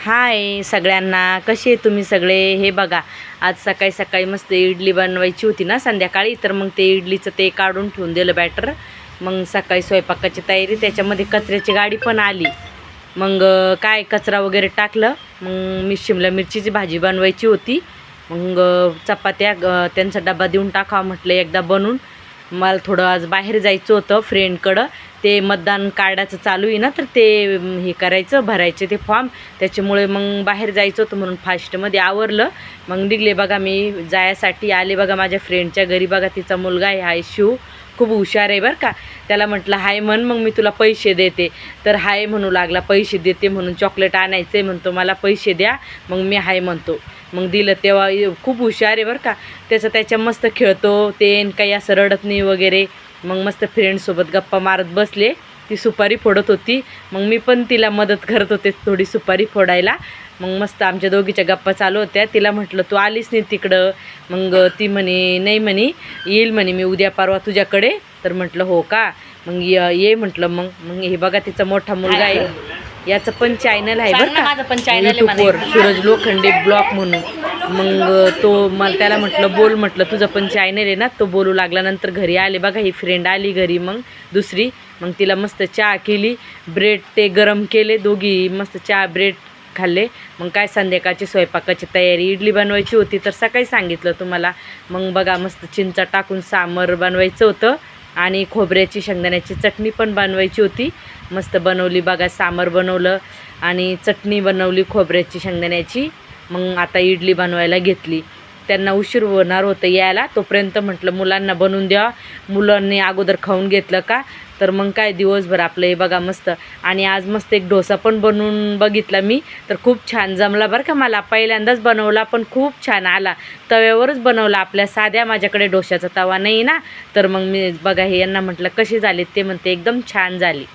हाय सगळ्यांना, कसे आहे तुम्ही सगळे. हे बघा, आज सकाळी सकाळी मस्त इडली बनवायची होती ना संध्याकाळी, तर मग ते इडलीचं ते काढून ठेवून दिलं बॅटर. मग सकाळी स्वयंपाकाची तयारी, त्याच्यामध्ये कचऱ्याची गाडी पण आली. मग काय कचरा वगैरे टाकलं. मग मी शिमला मिरचीची भाजी बनवायची होती. मग चपात्या त्यांचा डबा देऊन टाकावं म्हटलं एकदा बनवून. मला थोडं आज बाहेर जायचं होतं फ्रेंडकडं. ते मतदान कार्डाचं चालू आहे ना, तर ते हे करायचं, भरायचे ते फॉर्म. त्याच्यामुळे मग बाहेर जायचं होतं म्हणून फास्टमध्ये आवरलं. मग निघले बघा, मी जायसाठी आले बघा माझ्या फ्रेंडच्या घरी. बघा तिचा मुलगा आहे, हाय शिव, खूप हुशार आहे बरं का. त्याला म्हटलं हाय म्हण, मग मी तुला पैसे देते. तर हाय म्हणू लागला, पैसे देते म्हणून. चॉकलेट आणायचं आहे म्हणतो, मला पैसे द्या. मग मी हाय म्हणतो. मग दिलं. तेव्हा खूप हुशार आहे बरं का. त्याच्या मस्त खेळतो ते, काही असं रडत नाही वगैरे. मग मस्त फ्रेंडसोबत गप्पा मारत बसले. ती सुपारी फोडत होती, मग मी पण तिला मदत करत होते थोडी सुपारी फोडायला. मग मस्त आमच्या दोघीच्या गप्पा चालू होत्या. तिला म्हटलं तू आलीस नाही तिकडं. मग ती म्हणे नाही म्हणे, येईल म्हणे मी उद्या परवा तुझ्याकडे. तर म्हटलं हो का, मग ये म्हटलं. मग हे बघा तिचा मोठा मुलगा आहे, याचं पण चॅनल आहे बरं का यूट्यूबवर, सूरज लोखंडे ब्लॉग म्हणून. मग मला त्याला म्हटलं बोल, म्हटलं तुझं पण चॅनल आहे ना. तो बोलू लागला. नंतर घरी आले बघा, ही फ्रेंड आली घरी मग दुसरी. मग तिला मस्त चहा केली, ब्रेड ते गरम केले, दोघी मस्त चहा ब्रेड खाल्ले. मग काय संध्याकाळची स्वयंपाकाची तयारी, इडली बनवायची होती तर सकाळी सांगितलं तुम्हाला. मग बघा मस्त चिंचा टाकून सांबर बनवायचं होतं आणि खोबऱ्याची शेंगदाण्याची चटणी पण बनवायची होती. मस्त बनवली बघा, सांबर बनवलं आणि चटणी बनवली खोबऱ्याची शेंगदाण्याची. मग आता इडली बनवायला घेतली. त्यांना उशीर होणार होतं यायला, तोपर्यंत म्हटलं मुलांना बनवून द्या. मुलांनी अगोदर खाऊन घेतलं का, तर मग काय दिवसभर आपलं हे बघा मस्त. आणि आज मस्त एक डोसा पण बनवून बघितला मी, तर खूप छान जमला बरं का. मला पहिल्यांदाच बनवला पण खूप छान आला. तव्यावरच बनवला आपल्या साध्या, माझ्याकडे डोशाचा तवा नाही ना. तर मग मी बघा हे यांना म्हटलं कशी झाली, ते म्हणते एकदम छान झाली.